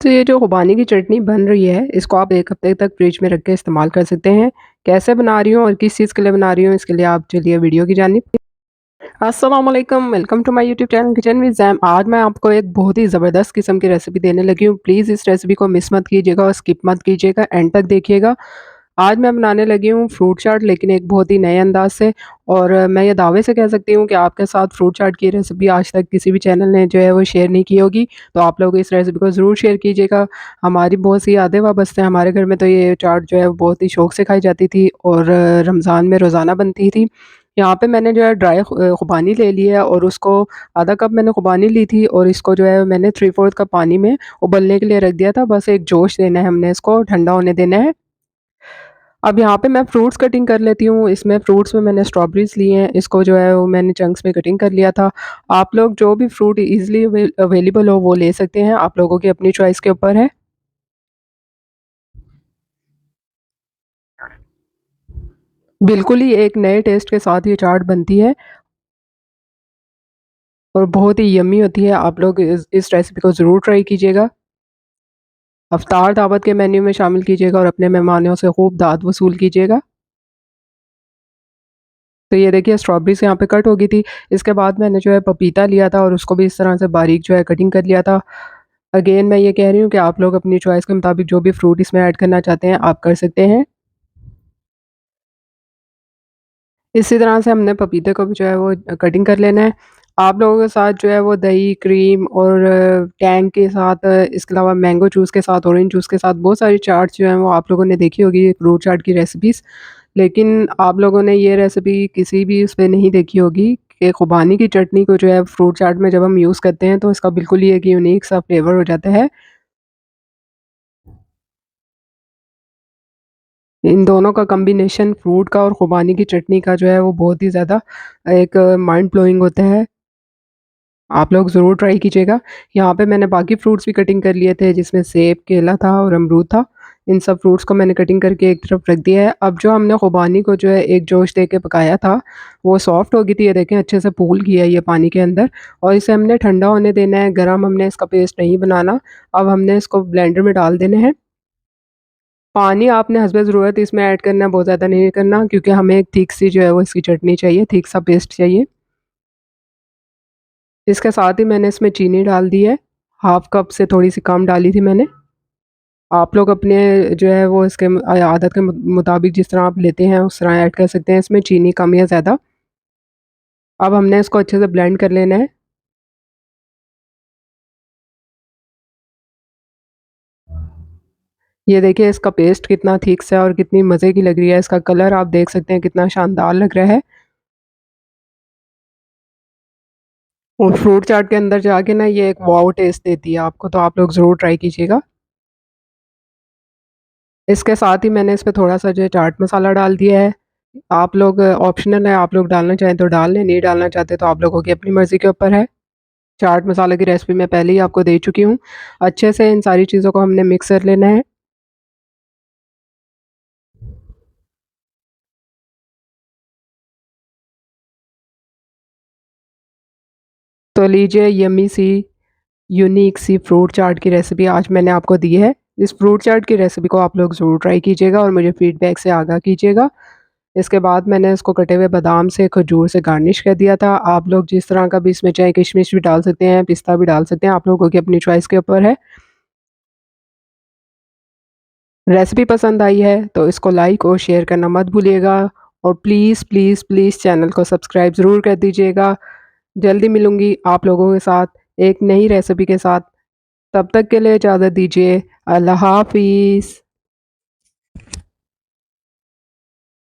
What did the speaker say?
तो ये जो खुबानी की चटनी बन रही है, इसको आप 1 हफ़्ते तक फ्रिज में रख के इस्तेमाल कर सकते हैं। कैसे बना रही हूँ और किस चीज़ के लिए बना रही हूँ, इसके लिए आप चलिए वीडियो की जानिब। अस्सलाम वालेकुम, welcome to my YouTube channel kitchen with Zaim. आज मैं आपको एक बहुत ही ज़बरदस्त किस्म की रेसिपी देने लगी हूँ। प्लीज़ इस रेसिपी को मिस मत कीजिएगा और स्किप मत कीजिएगा, एंड तक देखिएगा। आज मैं बनाने लगी हूँ फ्रूट चाट, लेकिन एक बहुत ही नए अंदाज़ से। और मैं ये दावे से कह सकती हूँ कि आपके साथ फ्रूट चाट की रेसिपी आज तक किसी भी चैनल ने जो है वो शेयर नहीं की होगी। तो आप लोग इस रेसिपी को ज़रूर शेयर कीजिएगा। हमारी बहुत सी यादें वाबस्ते हैं, हमारे घर में तो ये चाट जो है वो बहुत ही शौक से खाई जाती थी और रमज़ान में रोज़ाना बनती थी। यहाँ पे मैंने जो है ड्राई खुबानी ले ली है और उसको आधा कप मैंने खुबानी ली थी और इसको जो है मैंने 3/4 कप पानी में उबलने के लिए रख दिया था। बस एक जोश देना है हमने, इसको ठंडा होने देना है। अब यहाँ पे मैं फ्रूट्स कटिंग कर लेती हूँ। इसमें फ्रूट्स में मैंने स्ट्रॉबेरीज़ ली हैं, इसको जो है वो मैंने चंक्स में कटिंग कर लिया था। आप लोग जो भी फ्रूट ईज़िली अवेलेबल हो वो ले सकते हैं, आप लोगों की अपनी चॉइस के ऊपर है। बिल्कुल ही एक नए टेस्ट के साथ ये चाट बनती है और बहुत ही यम्मी होती है। आप लोग इस रेसिपी को ज़रूर ट्राई कीजिएगा। अफ्तार दावत के मेन्यू में शामिल कीजिएगा और अपने मेहमानों से खूब दाद वसूल कीजिएगा। तो ये देखिए स्ट्रॉबेरीज़ यहाँ पे कट हो गई थी। इसके बाद मैंने जो है पपीता लिया था और उसको भी इस तरह से बारीक जो है कटिंग कर लिया था। अगेन मैं ये कह रही हूँ कि आप लोग अपनी चॉइस के मुताबिक जो भी फ्रूट इसमें ऐड करना चाहते हैं, आप कर सकते हैं। इसी तरह से हमने पपीते को भी जो है वो कटिंग कर लेना है। आप लोगों के साथ जो है वो दही, क्रीम और टैंग के साथ, इसके अलावा मैंगो जूस के साथ, ऑरेंज जूस के साथ बहुत सारी चाट्स जो हैं वो आप लोगों ने देखी होगी फ्रूट चाट की रेसिपीज़। लेकिन आप लोगों ने ये रेसिपी किसी भी उसपे नहीं देखी होगी कि खुबानी की चटनी को जो है फ्रूट चाट में जब हम यूज़ करते हैं तो इसका बिल्कुल ही एक यूनिक सा फ्लेवर हो जाता है। इन दोनों का कॉम्बिनेशन फ्रूट का और खुबानी की चटनी का जो है वो बहुत ही ज़्यादा एक माइंड ब्लोइंग होता है। आप लोग ज़रूर ट्राई कीजिएगा। यहाँ पे मैंने बाकी फ्रूट्स भी कटिंग कर लिए थे, जिसमें सेब, केला था और अमरूद था। इन सब फ्रूट्स को मैंने कटिंग करके एक तरफ रख दिया है। अब जो हमने खुबानी को जो है एक जोश दे के पकाया था, वो सॉफ्ट हो गई थी। ये देखें अच्छे से फूल गई है ये पानी के अंदर और इसे हमने ठंडा होने देना है, गरम हमने इसका पेस्ट नहीं बनाना। अब हमने इसको ब्लेंडर में डाल देने हैं। पानी आपने हस्बे ज़रूरत इसमें ऐड करना है, बहुत ज़्यादा नहीं करना, क्योंकि हमें एक थिक सी जो है वो इसकी चटनी चाहिए, थिक सा पेस्ट चाहिए। इसके साथ ही मैंने इसमें चीनी डाल दी है, हाफ़ कप से थोड़ी-सी कम डाली थी मैंने। आप लोग अपने जो है वो इसके आदत के मुताबिक जिस तरह आप लेते हैं उस तरह ऐड कर सकते हैं इसमें चीनी कम या ज़्यादा। अब हमने इसको अच्छे से ब्लेंड कर लेना है। ये देखिए इसका पेस्ट कितना थिक सा है और कितनी मज़े की लग रही है। इसका कलर आप देख सकते हैं कितना शानदार लग रहा है। और फ्रूट चाट के अंदर जाके ना ये एक वाओ टेस्ट देती है आपको, तो आप लोग ज़रूर ट्राई कीजिएगा। इसके साथ ही मैंने इसमें थोड़ा-सा जो है चाट मसाला डाल दिया है। आप लोग ऑप्शनल है, आप लोग डालना चाहें तो डाल लें, नहीं डालना चाहते तो आप लोगों की अपनी मर्ज़ी के ऊपर है। चाट मसाले की रेसिपी मैं पहले ही आपको दे चुकी हूँ। अच्छे से इन सारी चीज़ों को हमने मिक्स कर लेना है। तो लीजिए यम्मी सी, यूनिक सी फ्रूट चाट की रेसिपी आज मैंने आपको दी है। इस फ्रूट चाट की रेसिपी को आप लोग ज़रूर ट्राई कीजिएगा और मुझे फीडबैक से आगाह कीजिएगा। इसके बाद मैंने इसको कटे हुए बादाम से, खजूर से गार्निश कर दिया था। आप लोग जिस तरह का भी इसमें चाहे किशमिश भी डाल सकते हैं, पिस्ता भी डाल सकते हैं, आप लोगों की अपनी चॉइस के ऊपर है। रेसिपी पसंद आई है तो इसको लाइक और शेयर करना मत भूलिएगा और प्लीज़, प्लीज़, प्लीज़ चैनल को सब्सक्राइब ज़रूर कर दीजिएगा। जल्दी मिलूँगी आप लोगों के साथ एक नई रेसिपी के साथ। तब तक के लिए इजाज़त दीजिए। अल्लाह हाफ़िज़।